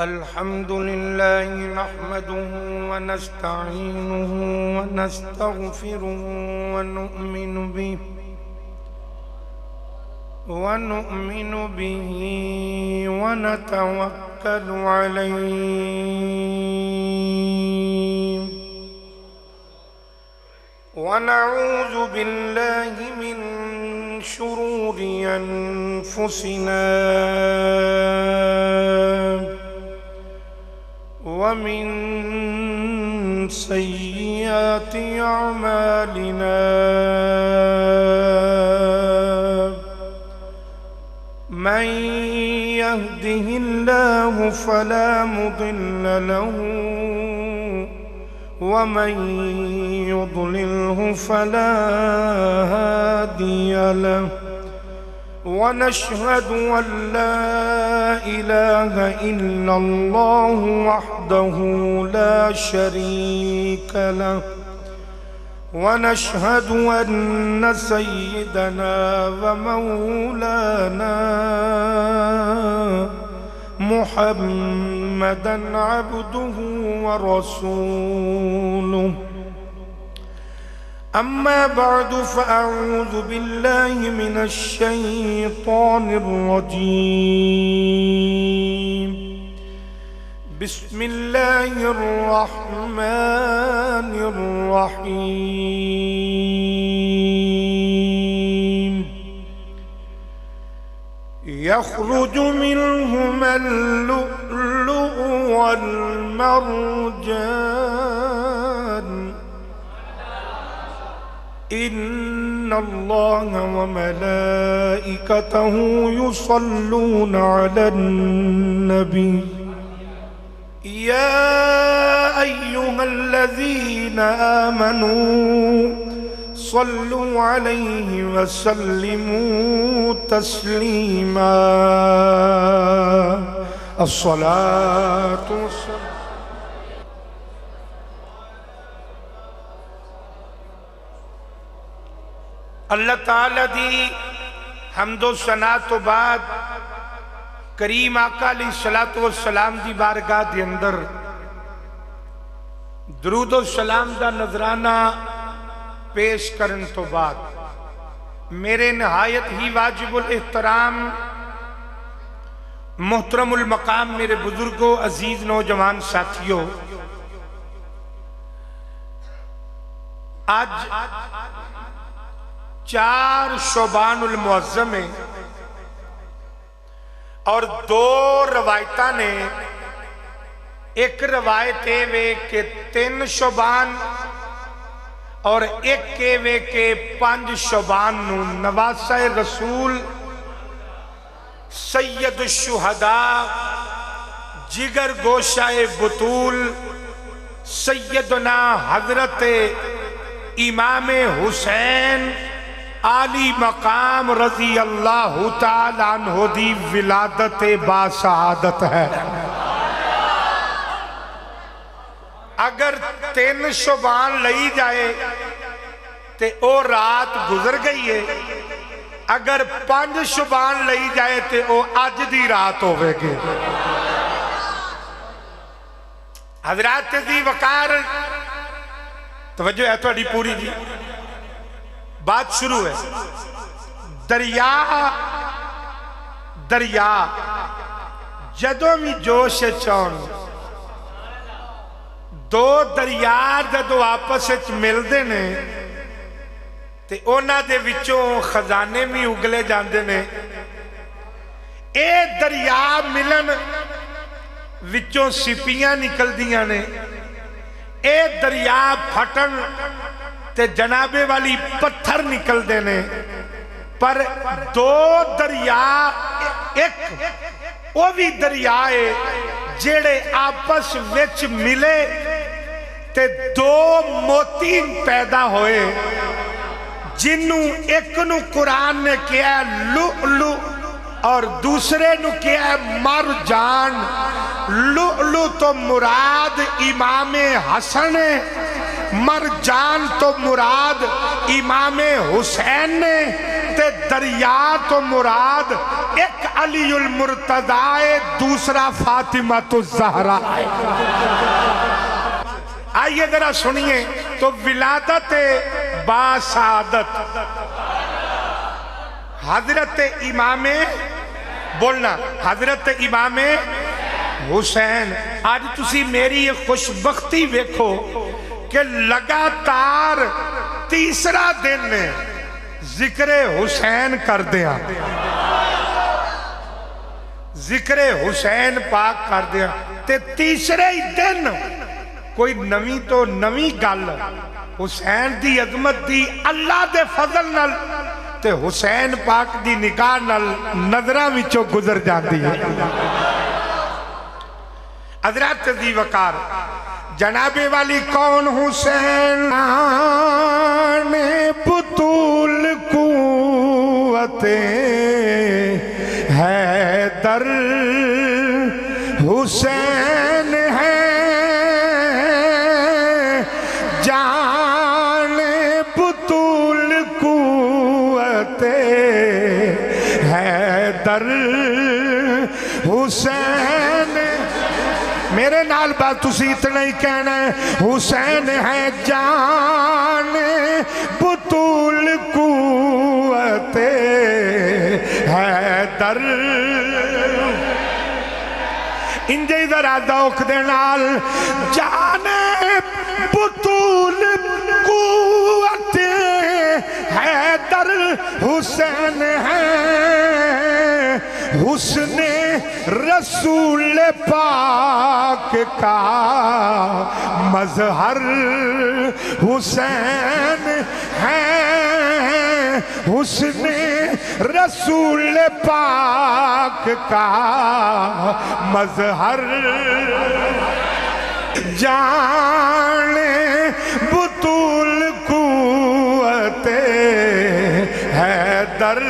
الحمد لله نحمده ونستعينه ونستغفره ونؤمن به ونتوكل عليه ونعوذ بالله من شرور أنفسنا ومن سيئات أعمالنا من يهده الله فلا مضل له ومن يضلله فلا هادي له ونشهد أن لا إله إلا الله وحده لا شريك له ونشهد أن سيدنا ومولانا محمدًا عبده ورسوله أما بعد فأعوذ بالله من الشيطان الرجيم بسم الله الرحمن الرحيم يخرج منهما اللؤلؤ والمرجان إن الله وملائكته يصلون على النبي يا أيها الذين آمنوا صلوا عليه وسلموا تسليما الصلاة والسلام اللہ تعالی دی حمد و ثنا تو بعد کریم آقا علیہ الصلوۃ والسلام دی بارگاہ دے اندر درود و سلام دا نذرانہ پیش کرن تو بعد میرے نہایت ہی واجب الاحترام محترم المقام میرے بزرگوں عزیز نوجوان ساتھیوں، آج 4 شعبان المعظم ہے اور 2 روایتاں نے، ایک روایت ہے کہ 3 شعبان اور ایک کہوے کہ 5 شعبان نو نواسہ رسول سید الشہداء جگر گوشہ بطول سیدنا حضرت امام حسین عالی مقام رضی اللہ تعالیٰ عنہ دی ولادت باسعادت ہے۔ اگر 3 شعبان لئی جائے تے او رات گزر گئی ہے، اگر 5 شعبان لئی جائے تے او آج دی رات ہوئے گے۔ حضرات دی وقار توجہ ہے توڑی پوری جی، بات شروع ہے۔ دریا جدوں بھی جوش چون، 2 دریا جدو آپس مل دینے تے اونا دے وچوں خزانے میں اگلے جاندے نے۔ اے دریا ملن وچوں سپیاں نکل دیاں نے، اے دریا پھٹن تے جنابے والی پتھر نکل دینے، پر 2 دریا ایک وہ بھی دریا ہے جیڑے آپس وچ ملے تے 2 موتی پیدا ہوئے، جنوں ایک نو قرآن نے کیا ہے لؤلؤ اور دوسرے نو کیا ہے مرجان۔ لؤلؤ تو مراد امام حسن ہے، مرجان تو مراد امام حسین نے، تے دریا تو مراد ایک علی المرتضی دوسرا فاطمہ الزہرا ہے۔ آئیے ذرا سنیے تو ولادت باسعادت حضرت امام بولنا حضرت امام حسین، آج تسی میری یہ خوش بختی ویکھو کہ لگاتار تیسرا دن ذکر حسین کر دیا، ذکر حسین پاک کر دیا تے تیسرے ہی دن کوئی نویں تو نویں گل حسین دی عظمت دی اللہ دے فضل نال تے حسین پاک دی نگاہ نال نظراں وچوں گزر جاندی ہے۔ حضرت دی وقار جناب والی کون حسین بطول قوت حیدر حسین ہے جان بطول قوت حیدر حسین، میرے نال بات تسی اتنا ہی کہنا ہے، حسین ہے جان بطول قوت حیدر، انجے ذرا دوک دے نال جان بطول قوت حیدر حسین ہے، حسن رسول پاک کا مظہر حسین ہے، حسن رسول پاک کا مظہر، جان بطول قوت حیدر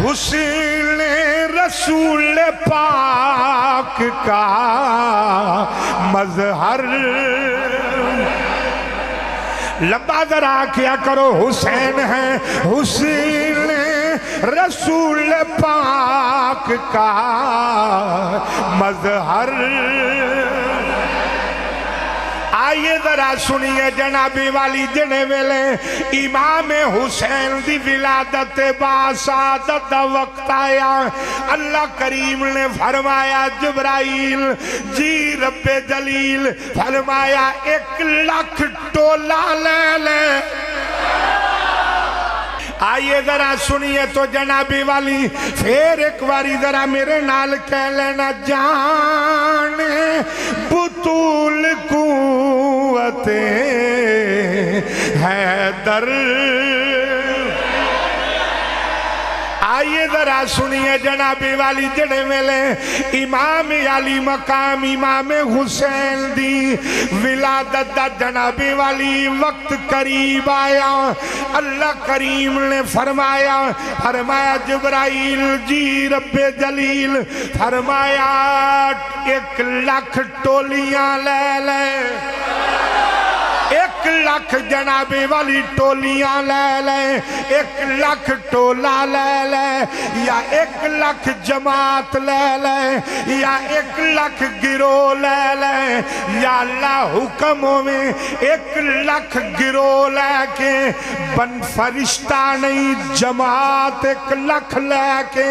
حسن رسول پاک کا مظہر، لمبا ذرا کیا کرو، حسین ہے حسین رسول پاک کا مظہر۔ آئیے ذرا سنیے جنابی والی جنے ویلے امام حسین دی ولادت باسعادت دا وقت آیا، اللہ کریم نے فرمایا جبرائیل جی رب جلیل فرمایا 1,00,000 ٹولہ لے لے۔ آئیے ذرا سنیے تو جنابی والی پھر ایک باری ذرا میرے نال کہہ لینا، جان بطول قوت حیدر، آئیے ذرا سنیے جنابی والی جڑے ملے امام علی مقام امام حسین دی ولادت دا جنابی والی وقت قریب آیا، اللہ کریم نے فرمایا جبرائیل جی رب جلیل فرمایا 1,00,000 ٹولیاں لے لے، 1,00,000 جنابی والی ٹولیاں لے لے، 1,00,000 ٹولہ لے لے، یا 1,00,000 جماعت لے لے، یا 1,00,000 گروہ لے لے، یا اللہ حکموں میں 1,00,000 گروہ لے کے بن فرشتہ نہیں جماعت 1,00,000 لے کے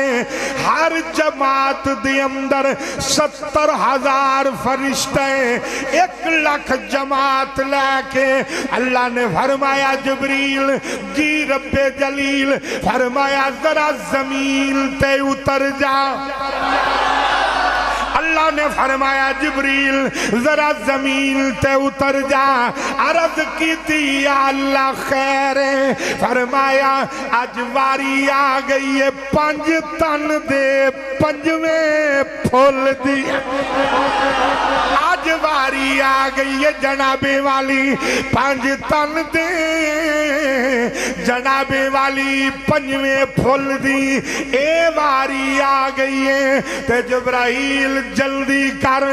ہر جماعت دی اندر 70,000 فرشتے 1,00,000 جماعت لے کے اللہ نے فرمایا جبریل جی رب جلیل فرمایا ذرا زمین تے اتر جا، اللہ نے فرمایا جبریل ذرا زمین تے اتر جا، عرض کی تھی یا اللہ خیر ہے، فرمایا آج واری آ گئی ہے 5 تن دے 5ویں پھول دی، آج واری آ گئی ہے جنابے والی پانچ تن دے جنابے والی پنجویں پھول دی اے واری آ گئی ہے تے جبرائیل جلدی کر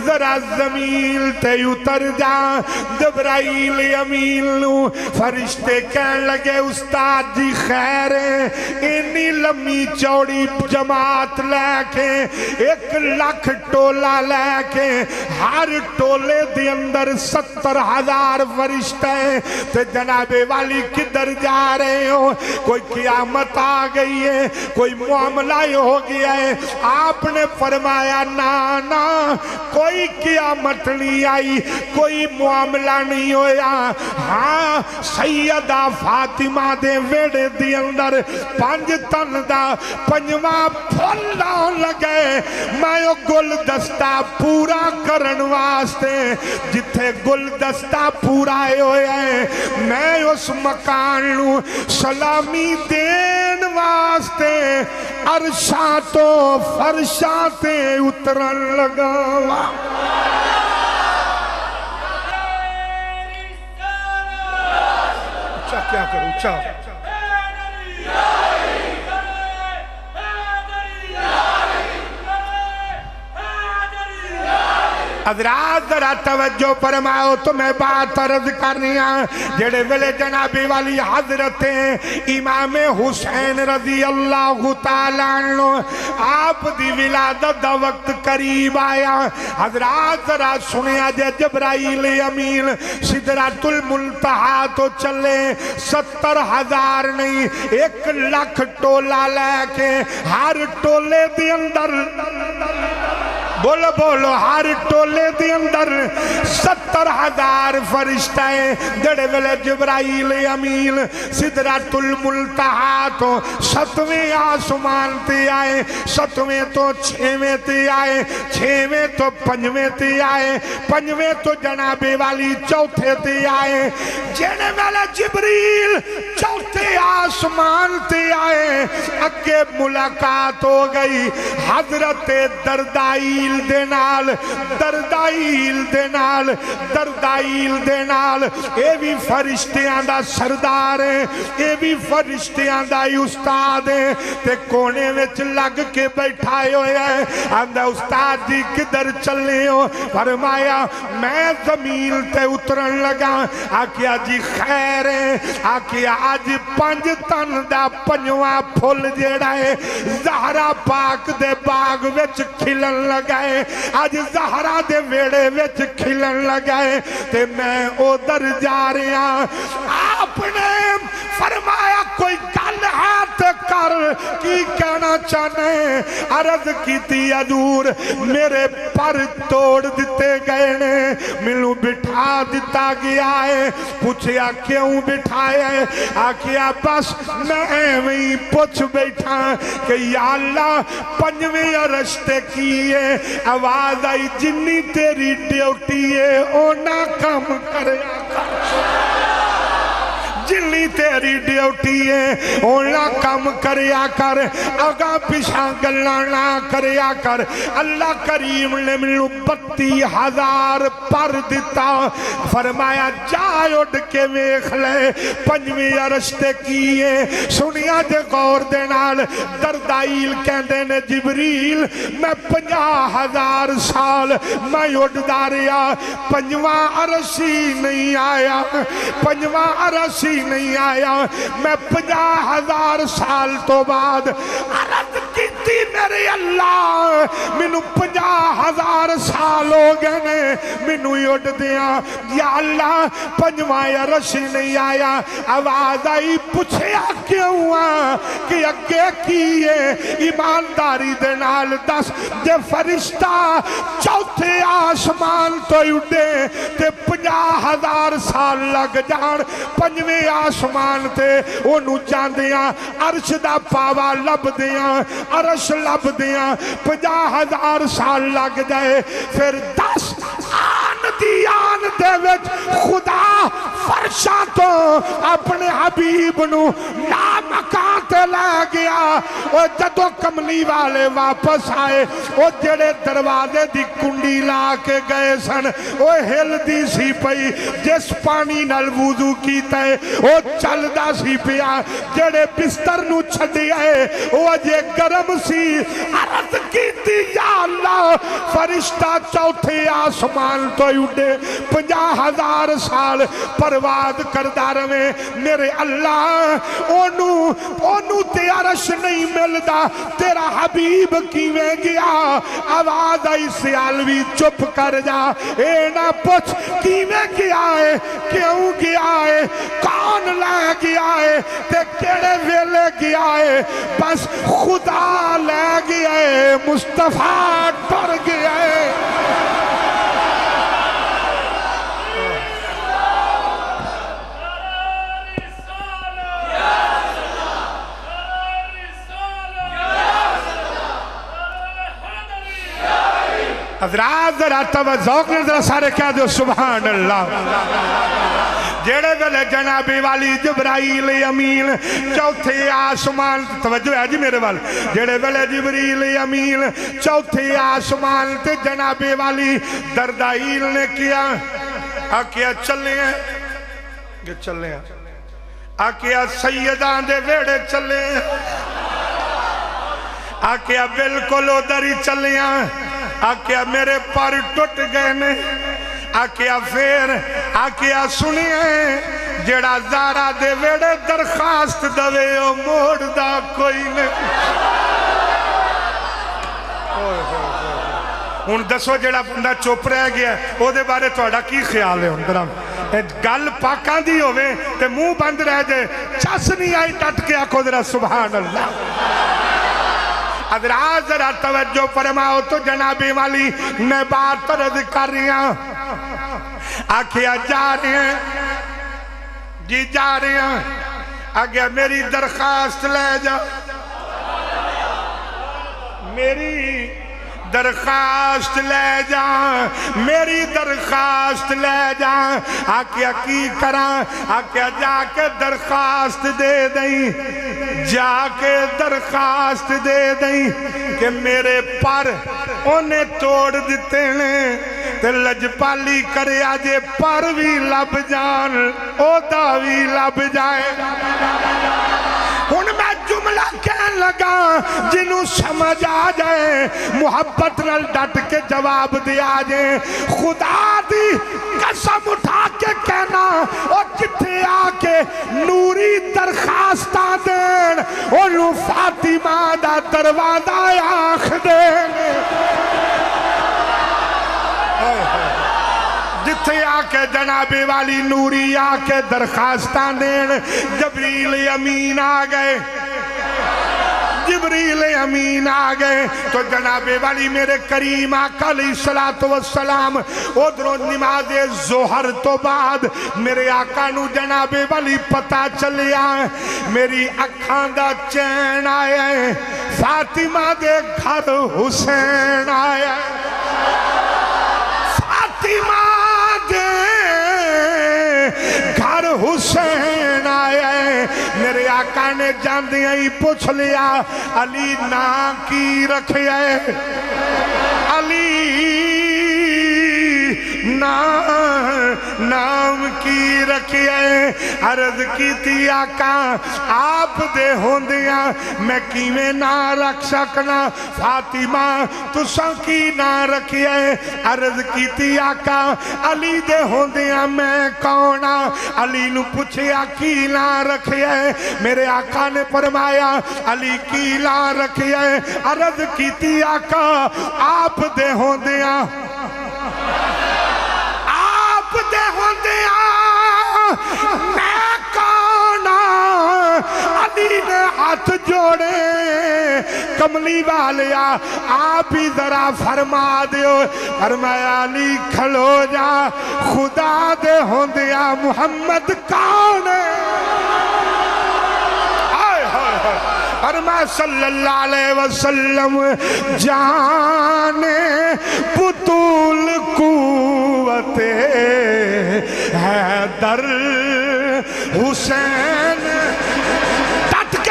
ذرا زمین تے اتر جا جبرائیل امین نو فرشتے کہن لگے استاد جی خیر ہے انی لمبی چوڑی جماعت لے کے 1,00,000 ٹولا لے کے ہر ٹولے دے اندر 70,000 فرشتے تے جنابے والی کدھر جا رہے ہو کوئی قیامت آ گئی ہے کوئی معاملہ ہو گیا ہے آپ نے فرمایا نا کوئی قیامت نہیں آئی کوئی معاملہ نہیں ہویا ہاں سیدہ فاطمہ دے ویڑے دی اندر 5 تن دا 5واں پھول لاؤں لگے میں گل دستہ پورا کرن واسطے جتھے گل دستہ پورا ہوئے ہیں میں اس مکان نو سلامی دین واسطے عرشاں تو فرشاں تے اترن لگا اچھا کیا کروں اچھا حضرات ذرا توجہ فرماؤ تو میں بات عرض کرنی ہاں جڑے ویلے جنابی والی حضرت امام حسین رضی اللہ تعالیٰ عنہ آپ دی ولادت دا وقت قریب آیا حضرات ذرا سنیا جے جبرائیل امین سدرۃ المنتہا تو چلے 70,000 نہیں 1,00,000 ٹولا لے کے ہر ٹولے دی اندر بولو ہر ٹولے دی اندر 70,000 فرشتے جڑے ویلے جبرائیل امین سدرۃ المنتہا تو 7ویں آسمان تے آئے 7ویں تو 6ویں تے آئے 6ویں تو 5ویں تے آئے 5ویں تو جنابے والی 4تھے تے آئے جڑے ویلے جبریل 4تھے آسمان تے آئے اگے ملاقات ہو گئی حضرت دردائیل دردائیل دے نال اے بھی فرشتیاں دا سردار ہے اے بھی فرشتیاں دا استاد ہے تے کونے وچ لگ کے بیٹھائے ہوئے ہیں آندہ استاد جی کدھر چلے ہو فرمایا میں زمین تے اترن لگا آکیا جی خیر ہے آکیا آج 5 تن دا 5واں پھول جیڑا ہے زہرا پاک دے باغ وچ کھلن لگا آج زہرا دے ویڑے وچ کھلن لگائے تے میں ادھر جا رہا آپ نے فرمایا کوئی گل ہے تے کر کی کہنا چاہنے عرض کی تھی حضور میرے پر توڑ دیتے گئے نے ملوں بٹھا دیتا گیا ہے پوچھیا کیوں بٹھایا ہے آکیا بس میں وہیں پوچھ بیٹھا کہ یا اللہ 5ویں عرش تے کیے آواز آئی جنی تیری ڈیوٹی ہے اونا کم کرے جنی تیری ڈیوٹی ہے اونا کم کریا کر اگا پیشا گلنا نہ کریا کر اللہ کریم نے منو 32,000 پر دیتا فرمایا جائے اڑ کے ویکھ لے 5ویں عرش تے کیے سنیا دے غور دے نال دردائیل کہندے نے جبریل میں 50,000 سال میں اڑ داریا 5واں عرش ہی نہیں آیا 5واں عرش ہی نہیں آیا میں 50,000 سال تو بعد عرض کیتی میرے اللہ منو 50,000 سال ہو گئے نے منو اڑ دیا یا اللہ 5واں عرش نہیں آیا آواز آئی پوچھیا کیوں کہ اگے کیے ایمانداری دے نال دس دے فرشتہ 4تھے آسمان تو اڑے تے 50,000 سال لگ جان 5ویں آسمان تے انہوں جاندیاں عرش دا پاوا لب دیاں عرش لب دیاں 50,000 سال لگ جائے پھر 10 آن دیان دے وچ خدا فرشاں تو اپنے حبیب نو نام مکان تے لے گیا او جدو کملی والے واپس آئے او جڑے دروازے دی کنڈی لا کے گئے سن او ہل دی سی پئی جس پانی نال وضو کیتا ہے او چل دا سی پیا جڑے بستر نو چھڈی آئے او اجے گرم سی عرض کیتی یا اللہ فرشتہ چوتھے آسمان تو اٹھے 50,000 سال پرواز کردہ روے میرے اللہ اونو تے عرش نہیں ملدا تیرا حبیب کیویں گیا آواز آئی سیالوی چپ کر جا اے نہ پوچھ کیویں گیا ہے کیوں گیا ہے کون لے گیا ہے تے کیڑے ویلے گیا ہے بس خدا لے گیا ہے مصطفیٰ ٹر گیا ہے حضرات ذرا توجہ کریں ذرا سارے کہہ دو سبحان اللہ جڑے ویلے جناب والی جبرائیل امین چوتھے آسمان توجہ ہے جی میرے وال جڑے ویلے جبرائیل امین چوتھے آسمان تے جناب والی دردائیل نے کیا آکیا چلے ہیں یہ چلے ہیں آکیا سیدان دے ویڑے چلے ہیں آکیا بالکل ادھر ہی چلے ہیں آکیا میرے پر ٹوٹ گئے نے آکیا پھر آکیا سنیے جڑا زارا دے ویڑے درخواست دوے او موڑ دا کوئی نے ان دسو جڑا بندہ چوپ رہ گیا او دے بارے توڑا کی خیال ہے ان درام گل پاکان دی ہوئے تے منہ بند رہ جائے چس نہیں آئی ٹٹ کے آکھو ذرا سبحان اللہ حضرات ذرا توجہ فرماؤ تو جنابی والی میں بات رد کر رہی ہوں آکھیا جا رہے ہیں جی جا رہے ہیں آگیا میری درخواست لے جا میری درخواست لے جا میری درخواست لے جا آکیا کی کرا آکیا جا کے درخواست دے دیں جا کے درخواست دے دیں کہ میرے پر انہیں توڑ دیتے ہیں تے لجپالی کرے آجے پر بھی لب جان او دا بھی لب جائے ان میں جملہ کہنے لگا جنہوں سمجھ آ جائے محبت نل ڈٹ کے جواب دیا جائے خدا دی قسم اٹھا کے کہنا اور جتھے آکے نوری درخواستہ دین انہوں فاطمہ دا دروازہ آنکھ دین جتھے آکے جنابی والی نوری آکے درخواستان دین جبریل امین آگئے جبریل امین آگئے تو جنابی والی میرے کریم آقا علیہ السلام ادھروں نماز ظہر تو بعد میرے آقا نو جنابی والی پتہ چلیا میری اکھان دا چین آیا ہے فاطمہ دے گھر حسین آیا فاطمہ گھر حسین آیا ہے میرے آقا نے جاندیاں ہی پوچھ لیا علی نام کی رکھے ہے علی نام کی رکھے ہے عرض کی تھی آقا آپ دے ہوندیاں میں کیویں نہ رکھ سکنا فاطمہ تساں کی نہ رکھے ہے عرض کی تھی آقا علی دے ہوندیاں میں کونا علی نو پوچھیا کی نہ رکھے ہے میرے آقا نے فرمایا علی کی نہ رکھے ہے عرض کی تھی آقا آپ دے ہوندیاں دے ہوندیاں میں کونا علی نے ہاتھ جوڑے کملی والیا آپ ہی ذرا فرما دیو فرمایا علی کھلو جا خدا دے ہوندیاں محمد کون ہے فرمایا صلی اللہ علیہ وسلم جانے بطول قوت حیدر حسین ڈٹ کے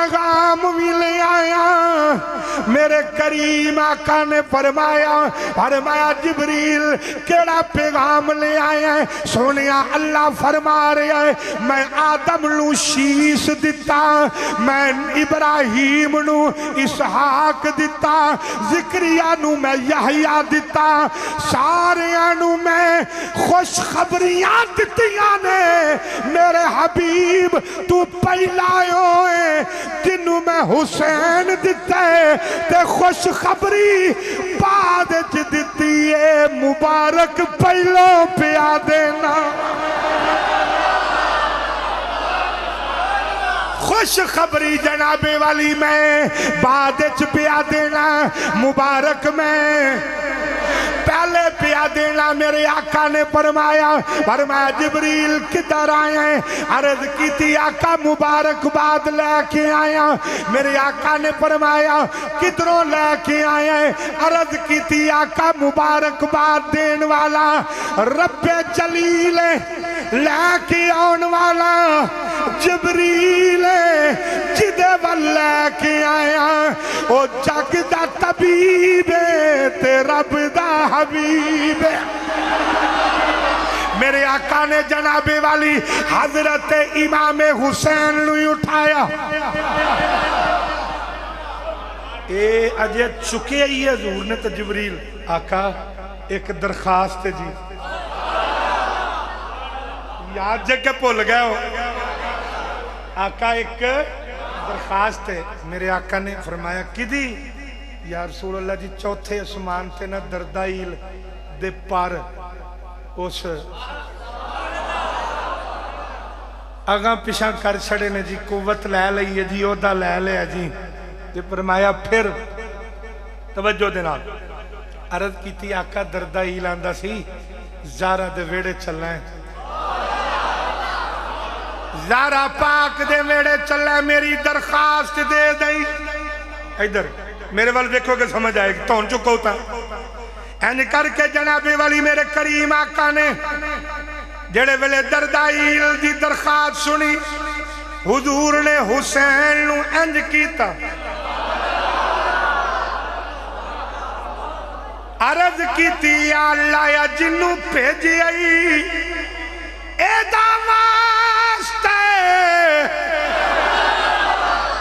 پیغام بھی لے آیا میرے کریم آقا نے فرمایا جبریل کیڑا پیغام لے آیا ہے سونیا اللہ فرما رہا ہے میں آدم نو شیش دتا میں ابراہیم نو اسحاق دتا ذکریا نو میں یحییٰ دتا ساریاں نو میں خوشخبریاں دتیاں نے میرے حبیب تو پہلا ہوئے جنوں میں حسین دتا ہے تے خوشخبری بعد دتی ہے مبارک پہلو پیا دینا خوشخبری جناب والی میں بعد پیا دینا مبارک میں پہلے پیا دینا میرے آقا نے فرمایا جبریل کدھر آئے ہیں عرض کی تھی آقا مبارک باد لے کے آیا میرے آقا نے فرمایا کدھروں لے کے آئے ہیں عرض کی تھی آقا مبارک باد دین والا رب جلیل لے کے آن والا جبریل جدے ول لے کے آیا او جگ دا طبیب تے رب دا حبیب میرے آقا نے جناب والی حضرت امام حسین نو اٹھایا اے اجے چکے ہی حضور نے تو جبریل آقا ایک درخواست ہے جی یاد جگہ بھول گئے ہو آقا ایک درخواست ہے میرے آقا نے فرمایا کدی یا رسول اللہ جی چوتھے اسمان تے نہ دردائیل دے پر اس آگاں پیشاں کر چھڑے نے جی قوت لے لئیے جی عہدہ لے لیا جی جی فرمایا پھر توجہ دینا عرض کی تھی آقا دردائیل آندہ سی زارہ دے ویڑے چل رہے ہیں زارہ پاک دے ویڑے چل رہے ہیں میری درخواست دے دیں ادھر میرے وال دیکھو کہ سمجھ آئے گی تون چکو ہوتا این کر کے جناب والی میرے کریم آقا نے جڑے ویلے دردائیل دی درخواست سنی حضور نے حسین نو انج کیتا عرض کیتی یا اللہ یا جنو بھیجی آئی اے داماستے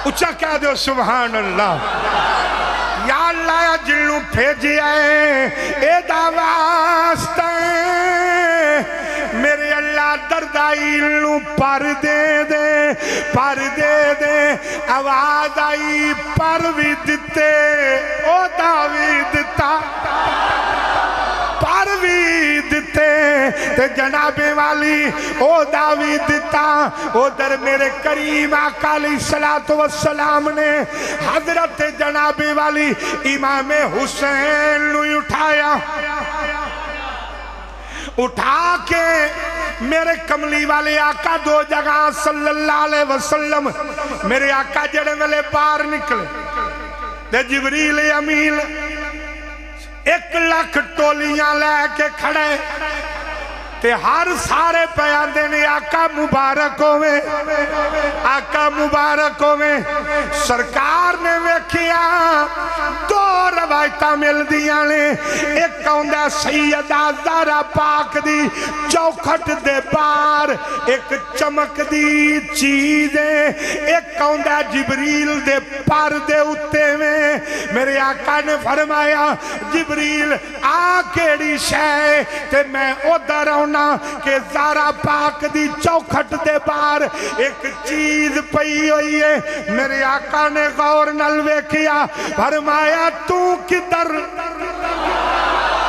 اچھا کہہ دو سبحان اللہ یا اللہ یا جنو بھیجی آئے اے داماستے میرے اللہ دردائیل نو پر دے دے آواز آئی پر بھی دیتے او داوی دیتا پر بھی دیتے تے جناب والی او داوی دیتا او در میرے کریم آقا علیہ السلام نے حضرت جناب والی امام حسین نو اٹھا کے میرے کملی والے آقا دو جگہ صلی اللہ علیہ وسلم میرے آقا جڑے ملے باہر نکلے تے جبریل امین 1 لاکھ ٹولیاں لے کے کھڑے تے ہر سارے پیان دینے آقا مبارک ہوئے آقا مبارک ہوئے سرکار نے ویکھیا 2 روایتاں مل دیاں نے ایک ہوندہ سیدہ زہرا پاک دی چوکھٹ دے بار ایک چمک دی چیز ہے ایک ہوندہ جبریل دے پر دے اتے میں میرے آقا نے فرمایا جبریل کیڑی شے تے میں ادھر ہونا کہ زہرا پاک دی چوکھٹ دے بار ایک چیز پئی ہوئی ہے میرے آقا نے غور نل ویکھیا فرمایا تو کدھر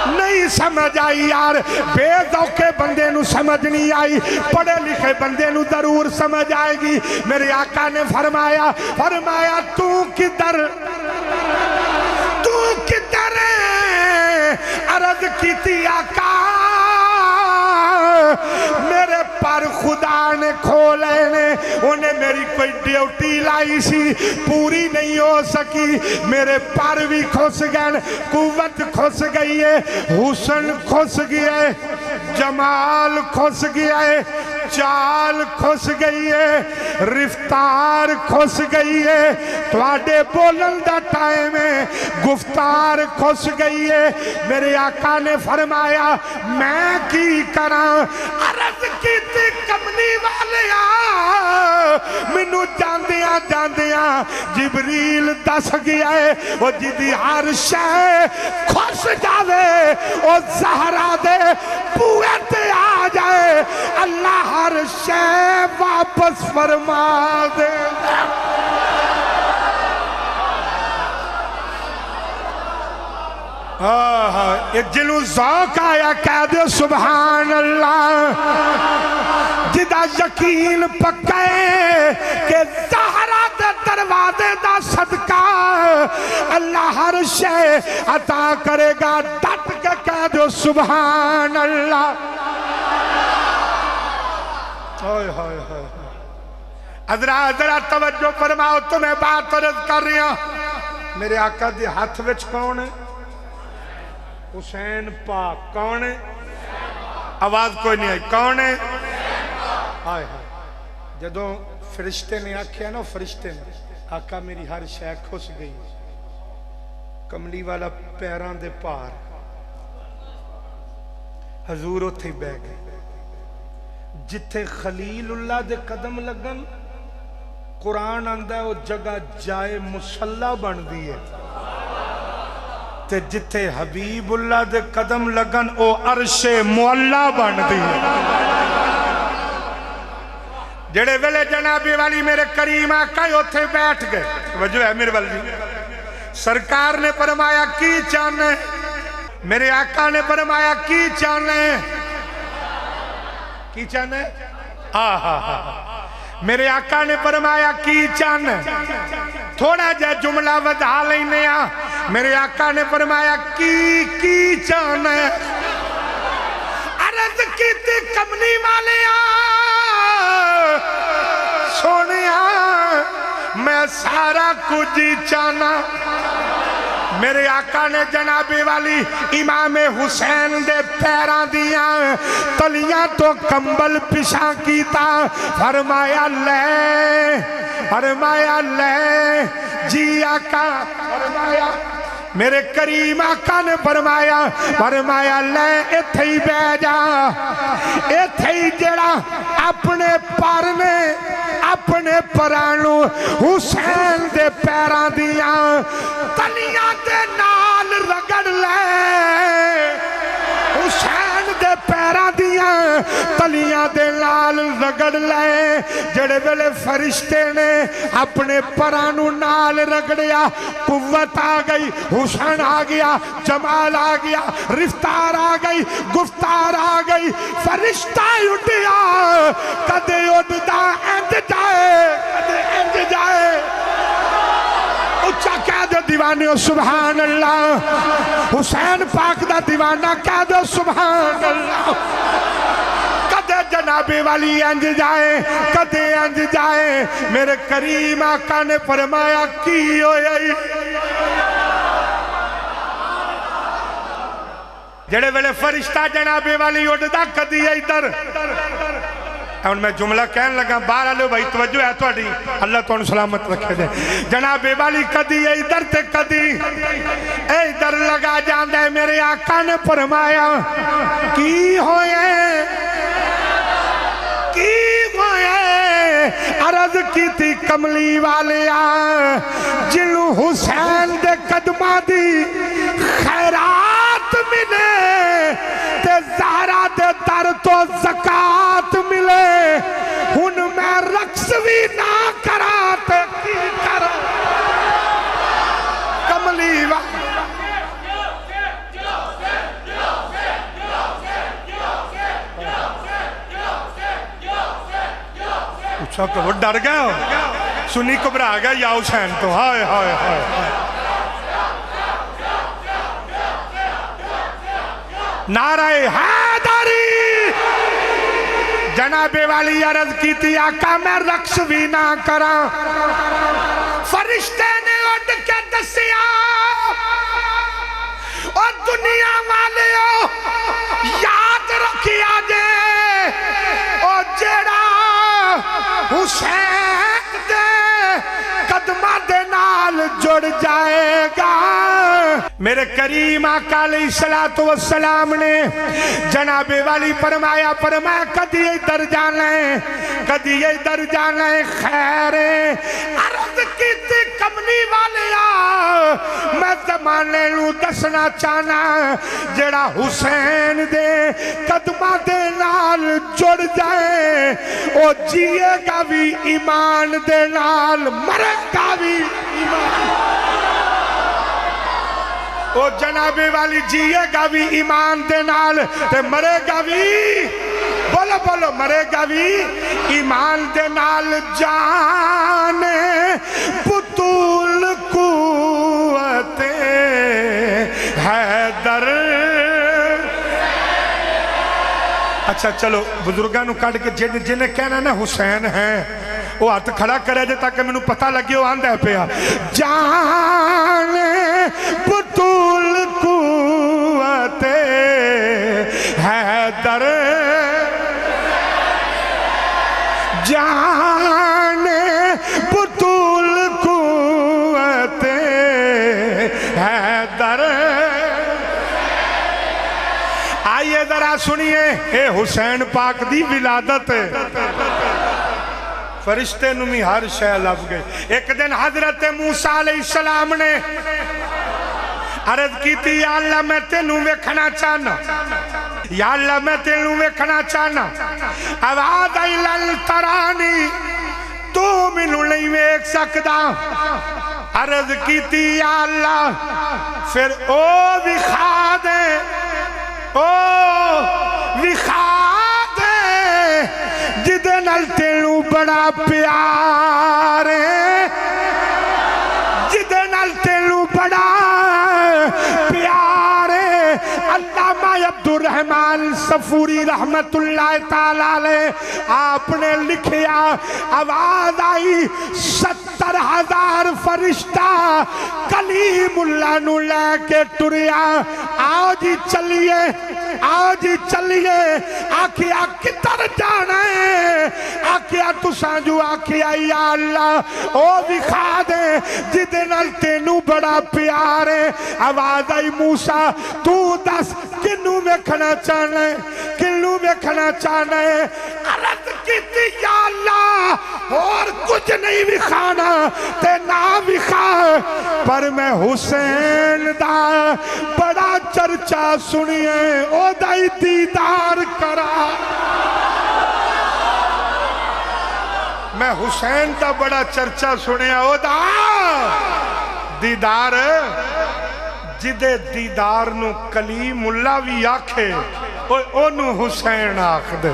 نہیں سمجھ آئی یار بے ذوقے بندے نو سمجھ نہیں آئی پڑھے لکھے بندے نو ضرور سمجھ آئے گی میرے آقا نے فرمایا تو کدھر عرض کی تھی آقا میرے پر خدا نے کھولے نے انہیں میری کوئی ڈیوٹی لائی سی پوری نہیں ہو سکی میرے پر بھی کھس گئے قوت کھس گئی ہے حسن کھس گئی ہے جمال کھس گیا ہے، چال کھس گئی ہے، رفتار کھس گئی ہے، تواڈے بولن دا ٹائم ہے، گفتار کھس گئی ہے۔ میرے آقا نے فرمایا میں کی کراں؟ عرض کیتی کملی والیا مینوں جاندیاں جاندیاں جبریل دس گیا ہے وہ جدی ہر شے خوش جاوے او زہرا دے بوئے تے آ جائے، اللہ ہر شے واپس فرما دے۔ یہ جنوں ذوق آیا کہہ دے سبحان اللہ، جدا یقین پکا ہے کہ زہرا دے دروازے دا صدقہ اللہ ہر شے عطا کرے گا، ڈٹ کے کہہ دے سبحان اللہ۔ حضرات توجہ فرماؤ، تمہیں بات عرض کر رہی ہوں، میرے آقا دے ہاتھ وچ کون ہے؟ حسین پاک۔ کون ہے؟ آواز کوئی نہیں آئی، کون ہے؟ آئے ہائے، جدوں فرشتے نے آکھیا نا، فرشتے نے آقا میری ہر شے کھس گئی، کملی والا پیران دے پار، حضور اتھے بہ گئے، جتھے خلیل اللہ دے قدم لگن، قرآن آندہ ہے وہ جگہ جائے مسلح بن دی ہے، تے جتھے حبیب اللہ دے قدم لگن او عرش معلا بن دی ہے۔ جڑے ویلے جنابی والی میرے کریم آقا اتھے بیٹھ گئے، وجہ ہے میرے والی سرکار نے فرمایا کی چاہنے؟ میرے آقا نے فرمایا کی چاہنے؟ کی چاہنے؟ میرے آقا نے فرمایا کی چاہنے؟ تھوڑا جا جملہ ودھا لینے آ، میرے آقا نے فرمایا کی چاہنے؟ عرض کی تھی کملی والے سونے میں سارا کچھ ہی چاہنا۔ میرے آقا نے جنابی والی امام حسین دے پیران دیاں تلیاں تو کمبل پشاں کیتا، فرمایا لے، فرمایا لے جی آقا، فرمایا میرے کریم آقا نے فرمایا لے اتھے ہی بہ جا، اتھے ہی جڑا اپنے پارنے اپنے پرانو حسین دے پیران دیاں تلیاں دے نال رگڑ لے، حسین دے پیران دیاں تلیاں دے نال رگڑ لے۔ جڑے ویلے فرشتے نے اپنے پرانو نال رگڑیا، قوت آ گئی، حسین آ گیا، جمال آ گیا، رفتار آ گئی، گفتار آ گئی، فرشتہ اٹھیا کدے اٹھدا انج جائے، کدے انج جائے، اچھا کہہ دو دیوانے سبحان اللہ، حسین پاک دا دیوانہ کہہ دو سبحان اللہ۔ کدے جنابی والی انج جائے، کدے انج جائے، میرے کریم آقا نے فرمایا کی ہوئی؟ جڑے ویلے فرشتہ جنابی والی اٹھدا کدی ادھر، اور میں جملہ کہنے لگا باہر آلو بھائی توجہ ہے توڑی، اللہ تو ان سلامت رکھے دے، جناب والی کدی ادھر تے کدی ادھر لگا جاندے۔ میرے آقا نے فرمایا کی ہوئے، کی ہوئے؟ عرض کی تھی کملی والے جنوں حسین دے قدمہ دی خیرات ملے تے زہرا دے در تو زکاة ملے، ہن میں رقص بھی نہ کرا تے کی کرا؟ کملی والے اچھا کہ وہ ڈر گیا ہو، سنی کبرا گیا یا حسین تو، ہائے ہائے ہائے نعرہ حیدری۔ جناب والی عرض کی تھی آقا میں رقص بھی نہ کرا، فرشتے نے اٹھ کے دسیا اور دنیا والے یاد رکھ میرے کریم آقا علیہ السلام نے جناب والی فرمایا کدی ادھر جانا ہے کدی ادھر جانا ہے خیر عرض کیتی کملی والیا میں زمانے نو دسنا چاہنا جڑا حسین دے قدمہ دے نال جڑ جائے او جیے گا بھی ایمان دے نال مرے گا بھی ایمان او جناب والی جیے گا بھی ایمان دے نال تے مرے گا بھی بولو بولو مرے گا بھی ایمان دے نال جانے بطول قوت حیدر اچھا چلو بزرگاں نو کٹ کے جنہیں کہنا نا حسین ہے وہ ہاتھ کھڑا کرے جے تاکہ میں نو پتہ لگے وہ آندہ ہے پیا جانے بطول قوت حیدر جانے بطول قوت حیدر آئیے ذرا سنیے اے حسین پاک دی ولادت فرشتے نمی ہر شے لب گئے ایک دن حضرت موسیٰ علیہ السلام نے عرض کی تھی یا اللہ میں تینوں ویکھنا چاہنا یا اللہ میں تینوں ویکھنا چاہنا آواز آئی لن ترانی تو منو نہیں ویکھ سکدا عرض کی تھی یا اللہ پھر او وکھا دے او وکھا دے جدے نال تینوں بڑا پیار ہے جدے نال تینوں بڑا پیار ہے علامہ عبدالرحمن صفوری رحمت اللہ تعالیٰ علیہ آپ نے لکھیا آواز آئی 70,000 فرشتہ کلیم اللہ نو لے کے ٹریا آؤ جی چلیے آکھیا کتر جانا ہے آکھیا تو سانجو آکھیا یا اللہ او دکھا دے جدے نال تینوں بڑا پیار ہے آواز آئی موسیٰ تو دس کنوں میں کھنا چاہنا ہے کنوں میں کھنا چاہنا ہے عرض کیتی یا اللہ اور کچھ نہیں بکھانا تے نہ بکھا پر میں حسین دا بڑا چرچا سنیے او دائی دیدار کرا میں حسین دا بڑا چرچا سنیا او دا دیدار جدے دیدار نو کلیم اللہ بھی آکھے اونو حسین آکھ دے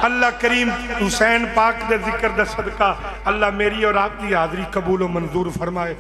اللہ کریم حسین پاک دے ذکر دے صدقہ اللہ میری اور آپ کی حاضری قبول و منظور فرمائے